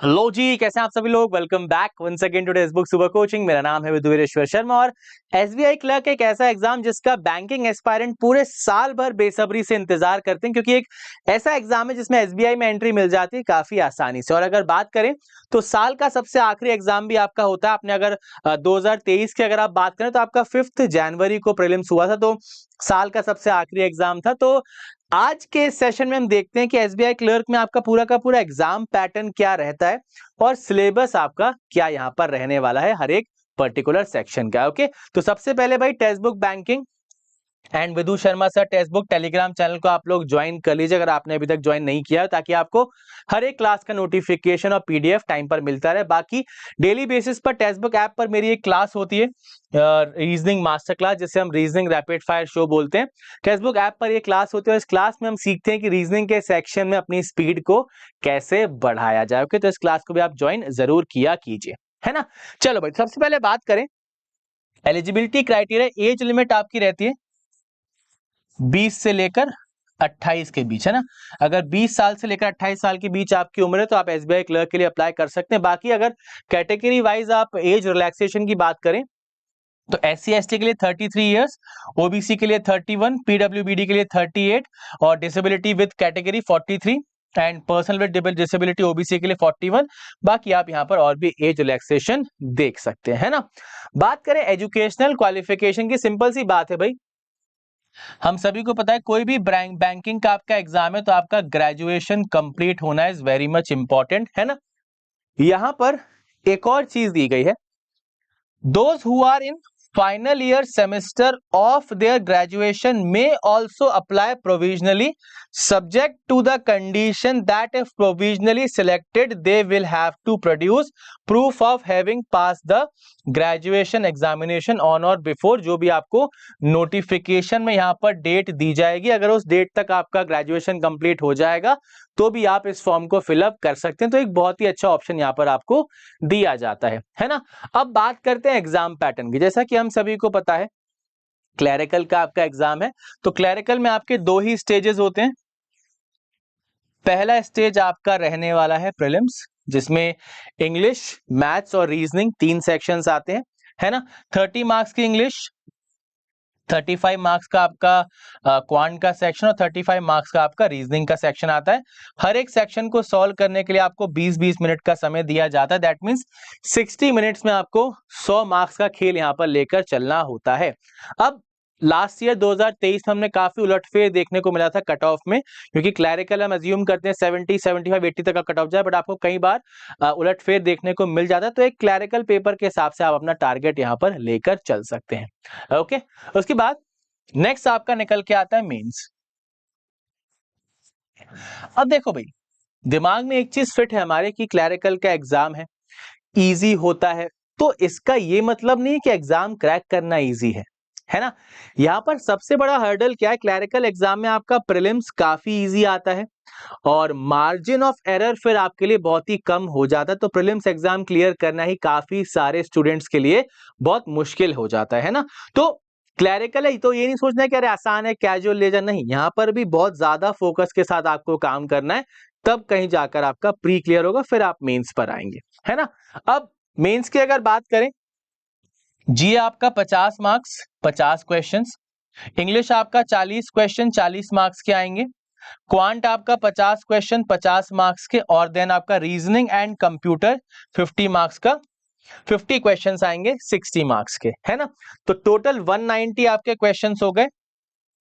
Hello जी, कैसे हैं आप सभी लोग। Welcome back once again to book super coaching. मेरा नाम है विदुरेश्वर शर्मा और एसबीआई क्लर्क एक ऐसा एग्जाम जिसका बैंकिंग एस्पायरेंट पूरे साल भर बेसब्री से इंतजार करते हैं, क्योंकि एक ऐसा एग्जाम है जिसमें एसबीआई में एंट्री मिल जाती है काफी आसानी से। और अगर बात करें तो साल का सबसे आखिरी एग्जाम भी आपका होता है। आपने अगर 2023 की अगर आप बात करें तो आपका 5 जनवरी को प्रीलिम्स हुआ था, तो साल का सबसे आखिरी एग्जाम था। तो आज के सेशन में हम देखते हैं कि एसबीआई क्लर्क में आपका पूरा का पूरा एग्जाम पैटर्न क्या रहता है और सिलेबस आपका क्या यहां पर रहने वाला है हर एक पर्टिकुलर सेक्शन का। ओके, तो सबसे पहले भाई text book banking and Vidu Sharma sir text book Telegram channel को आप लोग ज्वाइन कर लीजिए अगर आपने अभी तक ज्वाइन नहीं किया है, ताकि आपको हर एक क्लास का नोटिफिकेशन और पीडीएफ टाइम पर मिलता रहे। बाकी डेली बेसिस पर टेक्स्ट बुक ऐप पर मेरी एक क्लास होती है, रीजनिंग मास्टर क्लास, जिसे हम रीजनिंग रैपिड फायर शो बोलते हैं। टेक्स्ट बुक ऐप पर ये क्लास होती है और इस क्लास में हम सीखते हैं कि रीजनिंग के सेक्शन में अपनी स्पीड को कैसे बढ़ाया जाए। ओके, तो इस क्लास को भी आप ज्वाइन जरूर किया कीजिए, है ना। चलो भाई, सबसे पहले बात करें एलिजिबिलिटी क्राइटेरिया। एज लिमिट आपकी रहती है 20 से लेकर 28 के बीच, है ना। अगर 20 साल से लेकर 28 साल के बीच आपकी उम्र है तो आप एसबीआई क्लर्क के लिए अप्लाई कर सकते हैं। बाकी अगर कैटेगरी वाइज आप एज रिलैक्सेशन की बात करें तो एससी एसटी के लिए 33 इयर्स, ओबीसी के लिए 31, पीडब्ल्यूबीडी के लिए 38 और disability with category 43 and person with disability OBC के लिए 41। बाकी आप यहां पर और भी एज रिलैक्सेशन देख सकते हैं, है ना। बात करें एजुकेशनल क्वालिफिकेशन की, सिंपल सी बात है भाई, हम सभी को पता है कोई भी बैंकिंग का आपका एग्जाम है तो आपका ग्रेजुएशन कंप्लीट होना इज वेरी मच इंपॉर्टेंट, है ना। यहां पर एक और चीज दी गई है, those who are in final year semester of their graduation may also apply provisionally subject to the condition that if provisionally selected they will have to produce proof of having passed the graduation examination on or before। जो भी आपको notification में यहां पर date दी जाएगी, अगर उस date तक आपका ग्रेजुएशन कंप्लीट हो जाएगा तो भी आप इस फॉर्म को फिलअप कर सकते हैं। तो एक बहुत ही अच्छा ऑप्शन यहां पर आपको दिया जाता है ना। अब बात करते हैं एग्जाम पैटर्न की। जैसा कि हम सभी को पता है क्लैरिकल का आपका एग्जाम है, तो क्लैरिकल में आपके दो ही स्टेजेस होते हैं। पहला स्टेज आपका रहने वाला है प्रीलिम्स, जिसमें इंग्लिश, मैथ्स और रीजनिंग 3 सेक्शंस आते हैं, है ना। 30 मार्क्स की इंग्लिश, 35 मार्क्स का आपका क्वांट का सेक्शन और 35 मार्क्स का आपका रीजनिंग का सेक्शन आता है। हर एक सेक्शन को सॉल्व करने के लिए आपको 20-20 मिनट का समय दिया जाता है। दैट मींस 60 मिनट्स में आपको 100 मार्क्स का खेल यहां पर लेकर चलना होता है। अब लास्ट ईयर 2023 में हमने काफी उलटफेर देखने को मिला था कट ऑफ में, क्योंकि क्लैरिकल हम अज्यूम करते हैं 70, 75, 80 तक का कट ऑफ जाए, बट आपको कई बार उलटफेर देखने को मिल जाता है। तो एक क्लैरिकल पेपर के हिसाब से आप अपना टारगेट यहां पर लेकर चल सकते हैं। ओके, उसके बाद नेक्स्ट आपका निकल के आता है मेंस। अब देखो भाई, दिमाग में एक चीज फिट है हमारे कि क्लैरिकल का एग्जाम है, इजी होता है, तो इसका ये मतलब नहीं है कि एग्जाम क्रैक करना इजी है ना। यहां पर सबसे बड़ा हर्डल क्या है, क्लैरिकल एग्जाम में आपका प्रीलिम्स काफी इजी आता है और मार्जिन ऑफ एरर फिर आपके लिए बहुत ही कम हो जाता है। तो प्रीलिम्स एग्जाम क्लियर करना ही काफी सारे स्टूडेंट्स के लिए बहुत मुश्किल हो जाता है ना। तो क्लैरिकल है तो ये नहीं सोचना है कि अरे आसान है कैजुअल ले जा, नहीं, यहां पर भी बहुत ज्यादा फोकस के साथ आपको काम करना है, तब कहीं जाकर आपका प्री क्लियर होगा, फिर आप मेंस पर आएंगे, है ना। अब मेंस की अगर बात करें, जी आपका 50 मार्क्स 50 क्वेश्चंस, इंग्लिश आपका 40 क्वेश्चन 40 मार्क्स के आएंगे, क्वांट आपका 50 क्वेश्चन 50 मार्क्स के, और देन आपका रीजनिंग एंड कंप्यूटर 50 मार्क्स का 50 क्वेश्चंस आएंगे 60 मार्क्स के, है ना। तो टोटल 190 आपके क्वेश्चंस हो गए,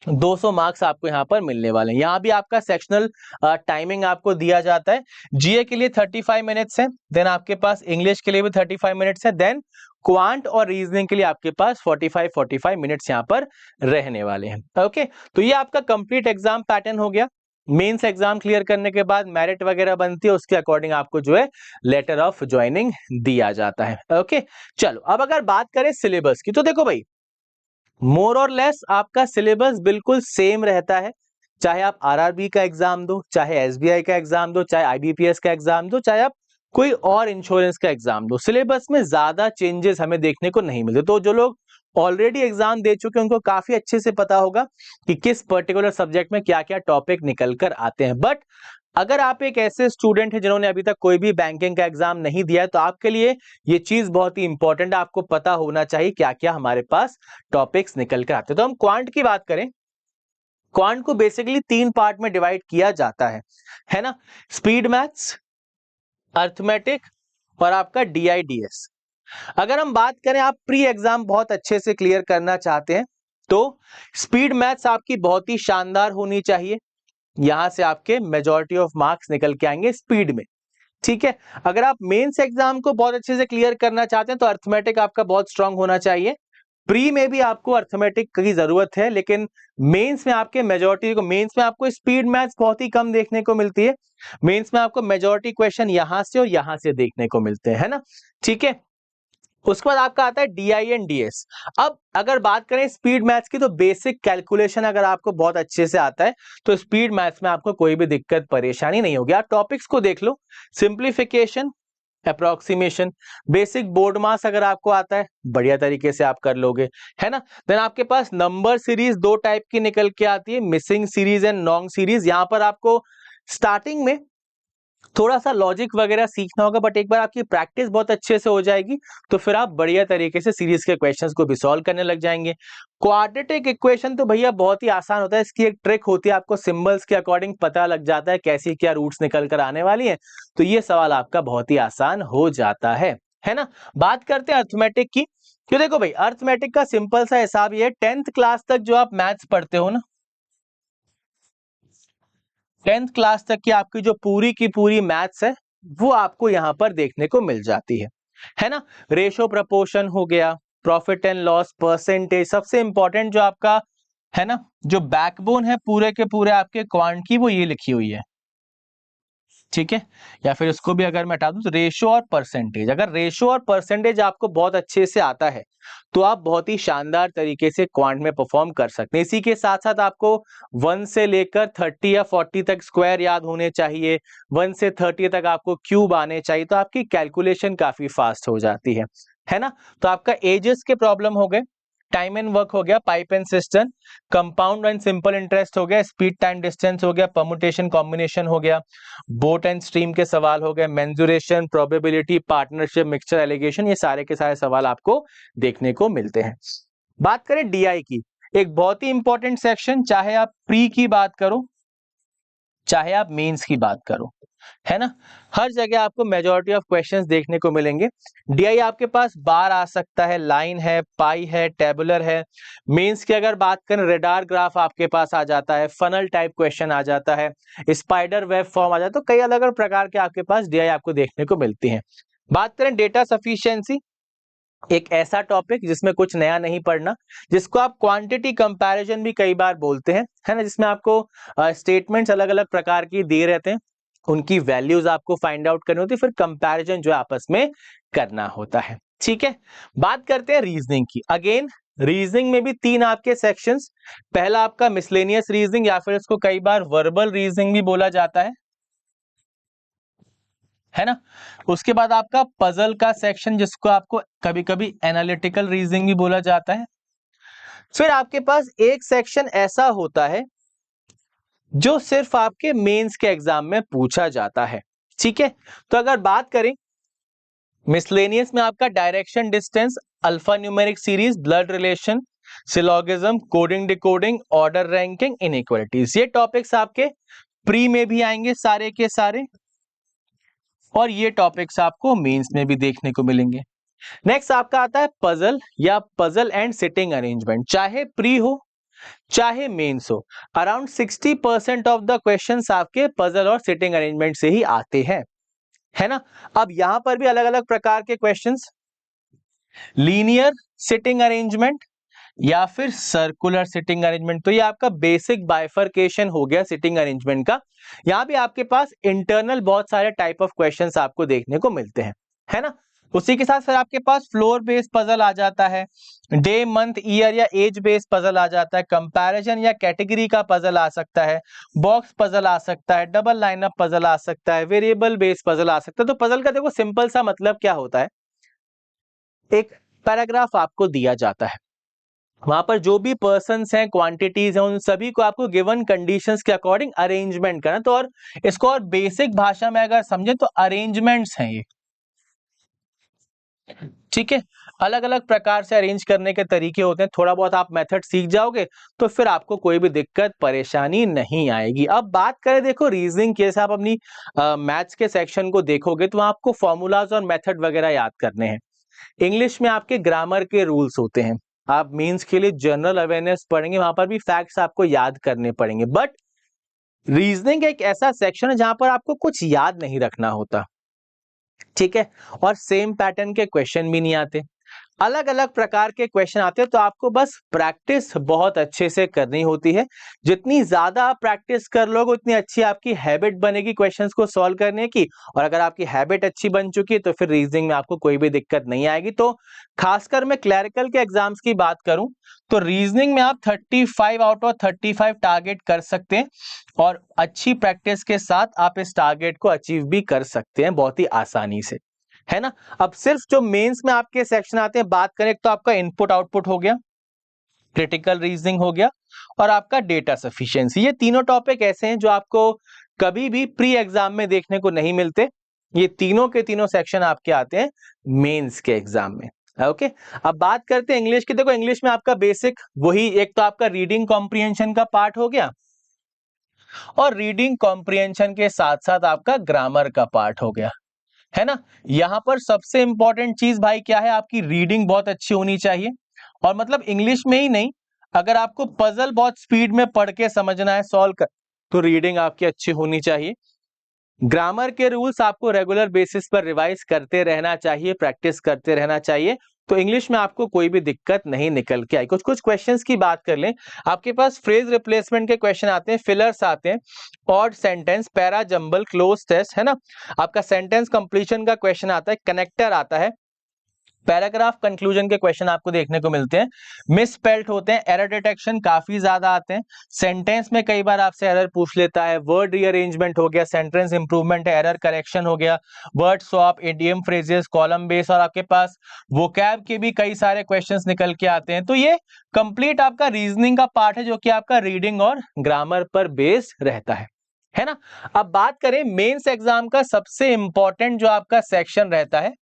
200 मार्क्स आपको यहां पर मिलने वाले हैं। यहां भी आपका सेक्शनल टाइमिंग आपको दिया जाता है। जीए के लिए 35 मिनट्स है, देन आपके पास इंग्लिश के लिए भी 35 मिनट्स है, देन क्वांट और रीजनिंग के लिए आपके पास 45 मिनट्स यहां पर रहने वाले हैं। ओके, तो ये आपका कंप्लीट एग्जाम पैटर्न हो गया। मेंस एग्जाम क्लियर करने के बाद मेरिट वगैरह बनती है, उसके अकॉर्डिंग आपको जो है लेटर ऑफ ज्वाइनिंग दिया जाता है। ओके, चलो अब अगर बात करें सिलेबस की, तो देखो भाई मोर और लेस आपका सिलेबस बिल्कुल सेम रहता है, चाहे आप आरआरबी का एग्जाम दो, चाहे एसबीआई का एग्जाम दो, चाहे आईबीपीएस का एग्जाम दो, चाहे आप कोई और इंश्योरेंस का एग्जाम दो, सिलेबस में ज्यादा चेंजेस हमें देखने को नहीं मिलते। तो जो लोग ऑलरेडी एग्जाम दे चुके हैं उनको काफी अच्छे से पता होगा कि किस पर्टिकुलर सब्जेक्ट में क्या क्या टॉपिक निकल कर आते हैं। बट अगर आप एक ऐसे स्टूडेंट हैं जिन्होंने अभी तक कोई भी बैंकिंग का एग्जाम नहीं दिया है, तो आपके लिए ये चीज बहुत ही इंपॉर्टेंट है, आपको पता होना चाहिए क्या क्या हमारे पास टॉपिक्स निकल कर आते हैं। तो हम क्वांट की बात करें, क्वांट को बेसिकली 3 पार्ट में डिवाइड किया जाता है ना, स्पीड मैथ्स, अर्थमेटिक और आपका डीआईडीएस। अगर हम बात करें, आप प्री एग्जाम बहुत अच्छे से क्लियर करना चाहते हैं तो स्पीड मैथ्स आपकी बहुत ही शानदार होनी चाहिए, यहां से आपके मेजॉरिटी ऑफ मार्क्स निकल के आएंगे स्पीड में, ठीक है। अगर आप मेंस एग्जाम को बहुत अच्छे से क्लियर करना चाहते हैं तो अर्थमेटिक आपका बहुत स्ट्रांग होना चाहिए। प्री में भी आपको अर्थमेटिक की जरूरत है, लेकिन मेंस में आपके मेजॉरिटी को, मेंस में आपको स्पीड मैथ्स बहुत ही कम देखने को मिलती है, मेंस में आपको मेजॉरिटी क्वेश्चन यहां से और यहां से देखने को मिलते हैं, है ना, ठीक है। उसके बाद आपका आता है डीआई एंड डीएस। अब अगर बात करें स्पीड मैथ्स की, तो बेसिक कैलकुलेशन अगर आपको बहुत अच्छे से आता है तो स्पीड मैथ्स में आपको कोई भी दिक्कत परेशानी नहीं होगी। आप टॉपिक्स को देख लो, सिंप्लीफिकेशन, अप्रोक्सीमेशन, बेसिक बोर्ड मास अगर आपको आता है बढ़िया तरीके से आप कर लोगे, है ना। देन आपके पास नंबर सीरीज 2 टाइप की निकल के आती है, मिसिंग सीरीज एंड नॉन्ग सीरीज। यहां पर आपको स्टार्टिंग में थोड़ा सा लॉजिक वगैरह सीखना होगा, बट एक बार आपकी प्रैक्टिस बहुत अच्छे से हो जाएगी तो फिर आप बढ़िया तरीके से सीरीज के क्वेश्चंस को भी सॉल्व करने लग जाएंगे। क्वाड्रेटिक इक्वेशन तो भैया बहुत ही आसान होता है, इसकी एक ट्रिक होती है, आपको सिंबल्स के अकॉर्डिंग पता लग जाता है कैसी क्या रूट्स निकल कर आने वाली है, तो ये सवाल आपका बहुत ही आसान हो जाता है ना। बात करते हैं अर्थमेटिक की। क्यों, देखो भाई, अर्थमेटिक का सिंपल सा हिसाब ये है, 10th क्लास तक जो आप मैथ्स पढ़ते हो ना, 10th क्लास तक की आपकी जो पूरी की पूरी मैथ्स है वो आपको यहां पर देखने को मिल जाती है ना। रेशो प्रपोर्शन हो गया, प्रॉफिट एंड लॉस, परसेंटेज, सबसे इंपॉर्टेंट जो आपका है ना, जो बैकबोन है पूरे के पूरे आपके क्वांट की, वो ये लिखी हुई है, ठीक है। या फिर इसको भी अगर मैं हटा दूं तो रेशो और परसेंटेज, अगर रेशो और परसेंटेज आपको बहुत अच्छे से आता है तो आप बहुत ही शानदार तरीके से क्वांट में परफॉर्म कर सकते हैं। इसी के साथ साथ आपको 1 से लेकर 30 या 40 तक स्क्वायर याद होने चाहिए, 1 से 30 तक आपको क्यूब आने चाहिए, तो आपकी कैलकुलेशन काफी फास्ट हो जाती है ना। तो आपका एजेस के प्रॉब्लम हो गए, टाइम एंड वर्क हो गया, pipe and system, compound and simple interest हो गया, स्पीड टाइम डिस्टेंस हो गया, परमुटेशन कॉम्बिनेशन हो गया, बोट एंड स्ट्रीम के सवाल हो गए, mensuration, probability, partnership, mixture allegation, ये सारे के सारे सवाल आपको देखने को मिलते हैं। बात करें डीआई की, एक बहुत ही इंपॉर्टेंट सेक्शन, चाहे आप प्री की बात करो चाहे आप मेंस की बात करो, है ना, हर जगह आपको मेजॉरिटी ऑफ क्वेश्चंस देखने को मिलेंगे। डीआई आपके पास बार आ सकता है, लाइन है, पाई है, टेबुलर है। मेंस की अगर बात करें, रेडार ग्राफ आपके पास आ जाता है, फनल टाइप क्वेश्चन आ जाता है, स्पाइडर वेब फॉर्म आ जाता है, तो कई अलग अलग प्रकार के आपके पास डीआई आपको देखने को मिलती है। बात करें डेटा सफिशिएंसी, एक ऐसा टॉपिक जिसमें कुछ नया नहीं पढ़ना, जिसको आप क्वांटिटी कंपैरिजन भी कई बार बोलते हैं, है ना, जिसमें आपको स्टेटमेंट्स अलग अलग प्रकार की दिए रहते हैं, उनकी वैल्यूज आपको फाइंड आउट करनी होती है, फिर कंपैरिजन जो आपस में करना होता है, ठीक है। बात करते हैं रीजनिंग की। अगेन रीजनिंग में भी 3 आपके सेक्शंस, पहला आपका मिसलेनियस रीजनिंग या फिर इसको कई बार वर्बल रीजनिंग भी बोला जाता है ना। उसके बाद आपका पजल का सेक्शन, जिसको आपको कभी कभी एनालिटिकल रीजनिंग भी बोला जाता है। फिर आपके पास एक सेक्शन ऐसा होता है जो सिर्फ आपके मेंस के एग्जाम में पूछा जाता है, ठीक है। तो अगर बात करें मिसलेनियस में, आपका direction distance, alpha numeric series, blood relation, syllogism, coding decoding, order ranking, inequalities, ये टॉपिक्स आपके प्री में भी आएंगे सारे के सारे, और ये टॉपिक्स आपको मेंस में भी देखने को मिलेंगे। नेक्स्ट आपका आता है पजल या पजल एंड सिटिंग अरेंजमेंट, चाहे प्री हो चाहे मेंस हो, अराउंड 60% ऑफ द क्वेश्चंस आपके पजल और सिटिंग अरेंजमेंट से ही आते हैं, है ना। अब यहां पर भी अलग अलग प्रकार के क्वेश्चंस, लीनियर सिटिंग अरेंजमेंट या फिर सर्कुलर सिटिंग अरेंजमेंट, तो ये आपका बेसिक बाइफरकेशन हो गया सिटिंग अरेंजमेंट का। यहां भी आपके पास इंटरनल बहुत सारे टाइप ऑफ क्वेश्चंस आपको देखने को मिलते हैं, है ना। उसी के साथ फिर आपके पास फ्लोर बेस्ड पजल आ जाता है, डे मंथ ईयर या एज बेस्ड पजल आ जाता है, कंपैरिजन या कैटेगरी का पजल आ सकता है, बॉक्स पजल आ सकता है, डबल लाइनअप पजल आ सकता है, वेरिएबल बेस्ड पजल आ सकता है। तो पजल का देखो सिंपल सा मतलब क्या होता है, एक पैराग्राफ आपको दिया जाता है, वहां पर जो भी पर्सन्स हैं, क्वांटिटीज हैं, उन सभी को आपको गिवन कंडीशंस के अकॉर्डिंग अरेंजमेंट करना। तो और इसको और बेसिक भाषा में अगर समझे तो अरेंजमेंट्स हैं ये, ठीक है। अलग अलग प्रकार से अरेंज करने के तरीके होते हैं, थोड़ा बहुत आप मेथड सीख जाओगे तो फिर आपको कोई भी दिक्कत परेशानी नहीं आएगी। अब बात करें देखो रीजनिंग की, जैसे आप अपनी मैथ्स के सेक्शन को देखोगे तो आपको फॉर्मूलाज और मेथड वगैरह याद करने हैं। इंग्लिश में आपके ग्रामर के रूल्स होते हैं। आप मीन्स के लिए जनरल अवेयरनेस पढ़ेंगे, वहां पर भी फैक्ट्स आपको याद करने पड़ेंगे। बट रीजनिंग एक ऐसा सेक्शन है जहां पर आपको कुछ याद नहीं रखना होता, ठीक है। और सेम पैटर्न के क्वेश्चन भी नहीं आते, अलग अलग प्रकार के क्वेश्चन आते हैं। तो आपको बस प्रैक्टिस बहुत अच्छे से करनी होती है। जितनी ज्यादा आप प्रैक्टिस कर लोगे उतनी अच्छी आपकी हैबिट बनेगी क्वेश्चंस को सॉल्व करने की। और अगर आपकी हैबिट अच्छी बन चुकी है तो फिर रीजनिंग में आपको कोई भी दिक्कत नहीं आएगी। तो खासकर मैं क्लरिकल के एग्जाम्स की बात करूं तो रीजनिंग में आप 35 आउट ऑफ 35 टारगेट कर सकते हैं, और अच्छी प्रैक्टिस के साथ आप इस टारगेट को अचीव भी कर सकते हैं बहुत ही आसानी से, है ना। अब सिर्फ जो मेंस में आपके सेक्शन आते हैं बात करें तो आपका इनपुट आउटपुट हो गया, क्रिटिकल रीजनिंग हो गया, और आपका डेटा सफिशिएंसी। ये तीनों टॉपिक ऐसे हैं जो आपको कभी भी प्री एग्जाम में देखने को नहीं मिलते। ये तीनों के तीनों सेक्शन आपके आते हैं मेंस के एग्जाम में। ओके, अब बात करते हैं इंग्लिश की। देखो इंग्लिश में आपका बेसिक वही, एक तो आपका रीडिंग कॉम्प्रिहेंशन का पार्ट हो गया, और रीडिंग कॉम्प्रिहेंशन के साथ साथ आपका ग्रामर का पार्ट हो गया, है ना। यहां पर सबसे इंपॉर्टेंट चीज भाई क्या है, आपकी रीडिंग बहुत अच्छी होनी चाहिए। और मतलब इंग्लिश में ही नहीं, अगर आपको पजल बहुत स्पीड में पढ़ के समझना है, सॉल्व कर, तो रीडिंग आपकी अच्छी होनी चाहिए। ग्रामर के रूल्स आपको रेगुलर बेसिस पर रिवाइज करते रहना चाहिए, प्रैक्टिस करते रहना चाहिए। तो इंग्लिश में आपको कोई भी दिक्कत नहीं निकल के आई। कुछ कुछ क्वेश्चंस की बात कर लें, आपके पास फ्रेज रिप्लेसमेंट के क्वेश्चन आते हैं, फिलर्स आते हैं, odd sentence, para jumble, cloze test, है ना। आपका सेंटेंस कंप्लीशन का क्वेश्चन आता है, कनेक्टर आता है, पैराग्राफ कंक्लूजन के क्वेश्चन आपको देखने को मिलते हैं, मिस स्पेल्ट होते हैं, एरर डिटेक्शन काफी ज्यादा आते हैं, सेंटेंस में कई बार आपसे एरर पूछ लेता है, वर्ड रीअरेंजमेंट हो गया, सेंटेंस इंप्रूवमेंट है, एरर करेक्शन हो गया, word swap, idiom phrases, column base, और आपके पास वोकैब के भी कई सारे क्वेश्चंस निकल के आते हैं। तो ये कंप्लीट आपका रीजनिंग का पार्ट है जो कि आपका रीडिंग और ग्रामर पर बेस्ड रहता है ना। अब बात करें मेंस एग्जाम का सबसे इंपॉर्टेंट जो आपका सेक्शन रहता है,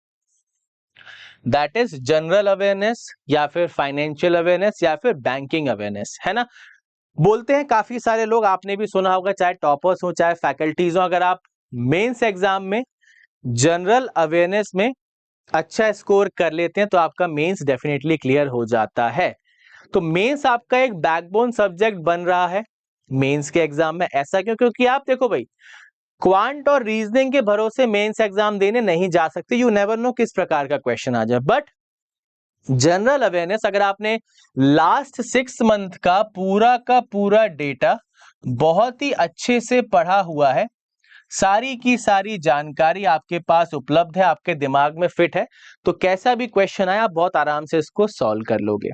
दैट इज जनरल अवेयरनेस, या फिर फाइनेंशियल अवेयरनेस, या फिर बैंकिंग अवेयरनेस, है ना। बोलते हैं काफी सारे लोग, आपने भी सुना होगा, चाहे टॉपर्स हो चाहे फैकल्टीज हो, अगर आप मेंस एग्जाम में जनरल अवेयरनेस में अच्छा स्कोर कर लेते हैं तो आपका मेंस डेफिनेटली क्लियर हो जाता है। तो मेंस आपका एक बैकबोन सब्जेक्ट बन रहा है मेंस के एग्जाम में। ऐसा क्यों? क्योंकि आप देखो भाई, क्वांट और रीजनिंग के भरोसे मेंस एग्जाम देने नहीं जा सकते, यू नेवर नो किस प्रकार का क्वेश्चन आ जाए। बट जनरल अवेयरनेस, अगर आपने लास्ट 6 मंथ का पूरा डेटा बहुत ही अच्छे से पढ़ा हुआ है, सारी की सारी जानकारी आपके पास उपलब्ध है, आपके दिमाग में फिट है, तो कैसा भी क्वेश्चन आए आप बहुत आराम से इसको सॉल्व कर लोगे,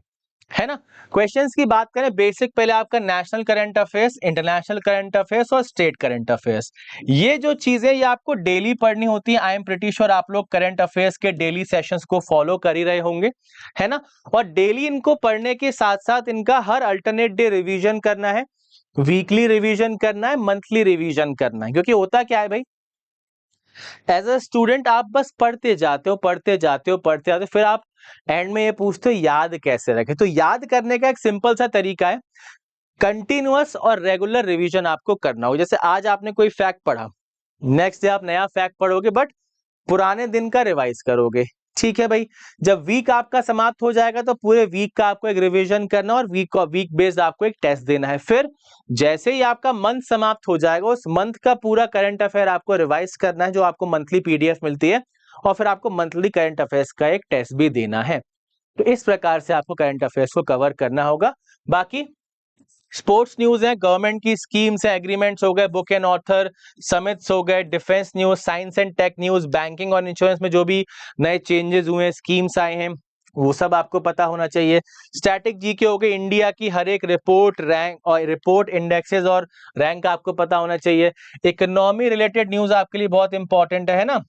है ना। क्वेश्चंस की बात करें, बेसिक पहले आपका national current affairs, international current affairs और स्टेट करंट अफेयर्स। ये जो चीजें ये आपको डेली पढ़नी होती है। आई एम प्रीटी श्योर आप लोग करंट अफेयर्स के डेली सेशंस को फॉलो कर ही रहे होंगे, है ना। और डेली इनको पढ़ने के साथ साथ इनका हर अल्टरनेट डे रिवीजन करना है, वीकली रिवीजन करना है, मंथली रिवीजन करना है। क्योंकि होता क्या है भाई, एज अ स्टूडेंट आप बस पढ़ते जाते हो, फिर आप एंड में ये पूछते हो याद कैसे रखें। तो याद करने का एक सिंपल सा तरीका है, कंटिन्यूअस और रेगुलर रिवीजन आपको करना हो। जैसे आज आपने कोई फैक्ट पढ़ा, नेक्स्ट डे आप नया फैक्ट पढ़ोगे, बट पुराने दिन का रिवाइज करोगे, ठीक है भाई। जब वीक आपका समाप्त हो जाएगा तो पूरे वीक का आपको एक रिवीजन करना, और वीक बेस्ड आपको एक टेस्ट देना है। फिर जैसे ही आपका मंथ समाप्त हो जाएगा, उस मंथ का पूरा करंट अफेयर आपको रिवाइज करना है, जो आपको मंथली पीडीएफ मिलती है, और फिर आपको मंथली करंट अफेयर्स का एक टेस्ट भी देना है। तो इस प्रकार से आपको करंट अफेयर्स को कवर करना होगा। बाकी स्पोर्ट्स न्यूज है, गवर्नमेंट की स्कीम्स है, एग्रीमेंट्स हो गए, बुक एंड ऑथर समिट्स हो गए, defence news, science and tech news, banking और इंश्योरेंस में जो भी नए चेंजेस हुए हैं, स्कीम्स आए हैं, वो सब आपको पता होना चाहिए। स्टैटिक जीके हो गए, इंडिया की हर एक रिपोर्ट, रैंक और रिपोर्ट, इंडेक्सेस और रैंक आपको पता होना चाहिए। इकोनॉमी रिलेटेड न्यूज आपके लिए बहुत इंपॉर्टेंट है ना।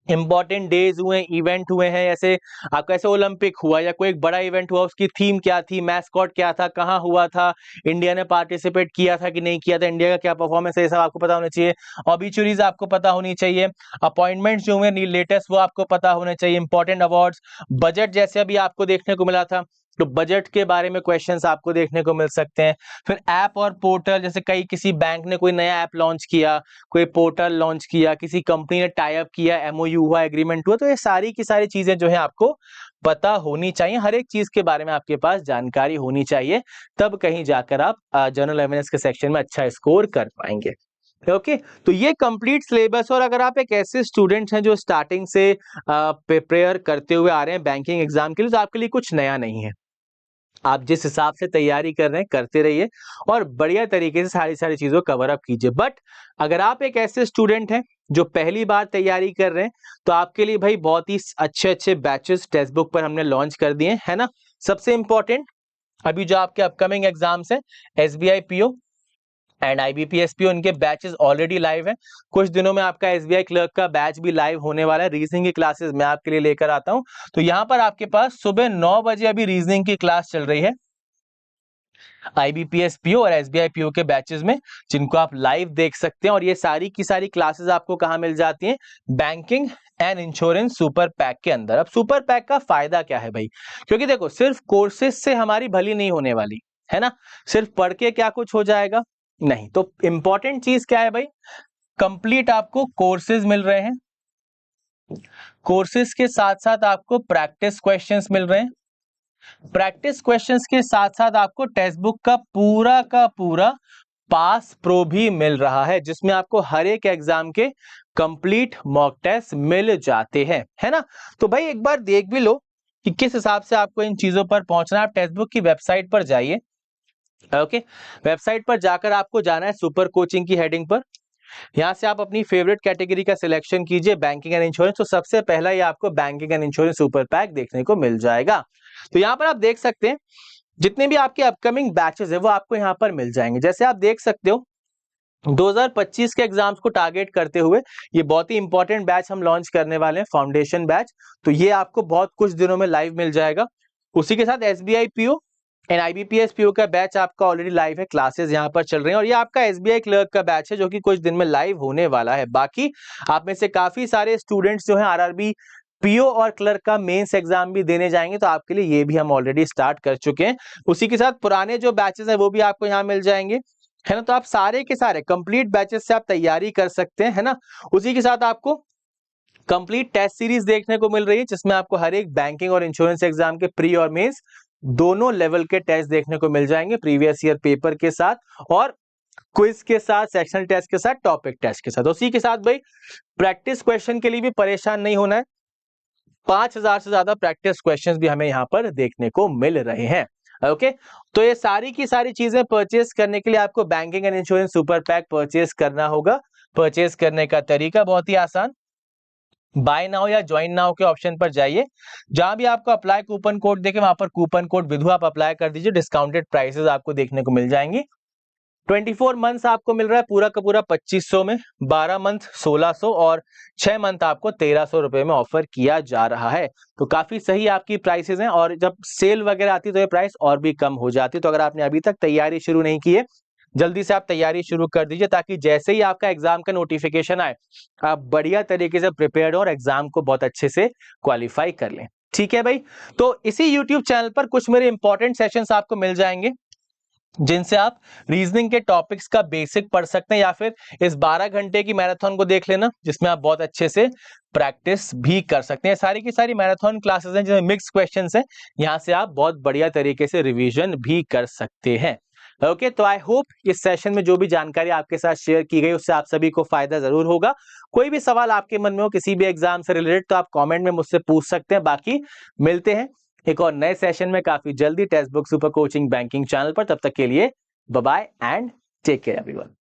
इंपॉर्टेंट डेज हुए, इवेंट हुए हैं, ऐसे आपका ऐसे ओलंपिक हुआ या कोई एक बड़ा इवेंट हुआ, उसकी थीम क्या थी, मैस्कॉट क्या था, कहाँ हुआ था, इंडिया ने पार्टिसिपेट किया था कि नहीं किया था, इंडिया का क्या परफॉर्मेंस है, ये सब आपको पता होना चाहिए। ऑबिचुरीज आपको पता होनी चाहिए, अपॉइंटमेंट्स जो हुए लेटेस्ट वो आपको पता होने चाहिए, इंपॉर्टेंट अवार्ड्स, बजट जैसे अभी आपको देखने को मिला था तो बजट के बारे में क्वेश्चंस आपको देखने को मिल सकते हैं। फिर ऐप और पोर्टल, जैसे कई किसी बैंक ने कोई नया ऐप लॉन्च किया, कोई पोर्टल लॉन्च किया, किसी कंपनी ने टाई अप किया, एमओयू हुआ, एग्रीमेंट हुआ, तो ये सारी की सारी चीजें जो है आपको पता होनी चाहिए। हर एक चीज के बारे में आपके पास जानकारी होनी चाहिए, तब कहीं जाकर आप जनरल अवेयरनेस के सेक्शन में अच्छा स्कोर कर पाएंगे। ओके तो ये कंप्लीट सिलेबस। और अगर आप एक ऐसे स्टूडेंट हैं जो स्टार्टिंग से प्रिपेयर करते हुए आ रहे हैं बैंकिंग एग्जाम के लिए, तो आपके लिए कुछ नया नहीं है। आप जिस हिसाब से तैयारी कर रहे हैं करते रहिए और बढ़िया तरीके से सारी सारी चीजों कवर अप कीजिए। बट अगर आप एक ऐसे स्टूडेंट हैं जो पहली बार तैयारी कर रहे हैं, तो आपके लिए भाई बहुत ही अच्छे अच्छे बैचेस टेक्स्ट बुक पर हमने लॉन्च कर दिए है ना। सबसे इंपॉर्टेंट अभी जो आपके अपकमिंग एग्जाम्स हैं, SBI PO and IBPS PO, उनके बैचेस ऑलरेडी लाइव हैं। कुछ दिनों में आपका एसबीआई क्लर्क का बैच भी लाइव होने वाला है। रीजनिंग की क्लासेस मैं आपके लिए लेकर आता हूं। तो यहां पर आपके पास सुबह 9 बजे अभी रीजनिंग की क्लास चल रही है आईबीपीएस पीओ और एसबीआई पीओ के बैचेस में, जिनको आप लाइव देख सकते हैं। और ये सारी की सारी क्लासेस आपको कहां मिल जाती हैं? Banking and insurance super pack के अंदर। अब सुपर पैक का फायदा क्या है भाई? क्योंकि देखो सिर्फ कोर्सेज से हमारी भली नहीं होने वाली है ना, सिर्फ पढ़ के क्या कुछ हो जाएगा नहीं। तो इंपॉर्टेंट चीज क्या है भाई? कंप्लीट आपको कोर्सेज मिल रहे हैं, कोर्सेज के साथ साथ आपको प्रैक्टिस क्वेश्चंस मिल रहे हैं, प्रैक्टिस क्वेश्चंस के साथ साथ आपको टेक्स्ट बुक का पूरा पास प्रो भी मिल रहा है, जिसमें आपको हर एक एग्जाम के कंप्लीट मॉक टेस्ट मिल जाते हैं है ना। तो भाई एक बार देख भी लो कि किस हिसाब से आपको इन चीजों पर पहुंचना है। आप टेक्स्ट बुक की वेबसाइट पर जाइए। ओके वेबसाइट पर जाकर आपको जाना है सुपर कोचिंग की हेडिंग पर। यहां से आप अपनी फेवरेट कैटेगरी का सिलेक्शन कीजिए, बैंकिंग एंड इंश्योरेंस। तो सबसे पहला ही आपको banking and insurance super pack देखने को मिल जाएगा। तो यहां पर आप देख सकते हैं जितने भी आपके अपकमिंग बैचेस है वो आपको यहां पर मिल जाएंगे। जैसे आप देख सकते हो 2025 के एग्जाम्स को टारगेट करते हुए ये बहुत ही इंपॉर्टेंट बैच हम लॉन्च करने वाले हैं, फाउंडेशन बैच। तो ये आपको बहुत कुछ दिनों में लाइव मिल जाएगा। उसी के साथ SBI PO and IBPS PO का बैच आपका ऑलरेडी लाइव है, क्लासेस यहां पर चल रही हैं। और ये आपका एसबीआई क्लर्क का बैच है जो कि कुछ दिन में लाइव होने वाला है। बाकी आप में से काफी सारे स्टूडेंट्स जो है आरआरबी पीओ और क्लर्क का मेंस एग्जाम भी देने जाएंगे, तो आपके लिए ये भी हम ऑलरेडी स्टार्ट कर चुके हैं। उसी के साथ पुराने जो बैचेस है वो भी आपको यहाँ मिल जाएंगे है ना। तो आप सारे के सारे कंप्लीट बैचेस से आप तैयारी कर सकते हैं है ना। उसी के साथ आपको कंप्लीट टेस्ट सीरीज देखने को मिल रही है, जिसमें आपको हर एक बैंकिंग और इंश्योरेंस एग्जाम के प्री और मेंस दोनों लेवल के टेस्ट देखने को मिल जाएंगे, प्रीवियस ईयर पेपर के साथ और क्विज के साथ, सेक्शनल टेस्ट के साथ, टॉपिक टेस्ट के साथ। उसी के साथ भाई प्रैक्टिस क्वेश्चन के लिए भी परेशान नहीं होना है। 5000 से ज्यादा प्रैक्टिस क्वेश्चंस भी हमें यहाँ पर देखने को मिल रहे हैं। ओके तो ये सारी की सारी चीजें परचेस करने के लिए आपको banking and insurance super pack purchase करना होगा। परचेस करने का तरीका बहुत ही आसान, बाय नाउ या ज्वाइन नाउ के ऑप्शन पर जाइए। जहां भी आपको अप्लाई कूपन कोड देखे वहां पर कूपन कोड विधु आप अप्लाई कर दीजिए। डिस्काउंटेड प्राइसेस आपको देखने को मिल जाएंगी। 24 मंथ्स आपको मिल रहा है पूरा का पूरा 2500 में, 12 मंथ 1600 और 6 मंथ आपको 1300 रुपए में ऑफर किया जा रहा है। तो काफी सही आपकी प्राइसेस हैं और जब सेल वगैरह आती है तो ये प्राइस और भी कम हो जाती है। तो अगर आपने अभी तक तैयारी शुरू नहीं की है, जल्दी से आप तैयारी शुरू कर दीजिए, ताकि जैसे ही आपका एग्जाम का नोटिफिकेशन आए आप बढ़िया तरीके से प्रिपेयर्ड और एग्जाम को बहुत अच्छे से क्वालिफाई कर लें। ठीक है भाई, तो इसी YouTube चैनल पर कुछ मेरे इंपॉर्टेंट सेशंस आपको मिल जाएंगे, जिनसे आप रीजनिंग के टॉपिक्स का बेसिक पढ़ सकते हैं, या फिर इस 12 घंटे की मैराथन को देख लेना जिसमें आप बहुत अच्छे से प्रैक्टिस भी कर सकते हैं। सारी की सारी मैराथन क्लासेस हैं जिसमें मिक्स क्वेश्चंस हैं, यहां से आप बहुत बढ़िया तरीके से रिवीजन भी कर सकते हैं। ओके तो आई होप इस सेशन में जो भी जानकारी आपके साथ शेयर की गई उससे आप सभी को फायदा जरूर होगा। कोई भी सवाल आपके मन में हो किसी भी एग्जाम से रिलेटेड तो आप कमेंट में मुझसे पूछ सकते हैं। बाकी मिलते हैं एक और नए सेशन में काफी जल्दी Testbook super coaching banking channel पर। तब तक के लिए bye bye and take care everyone.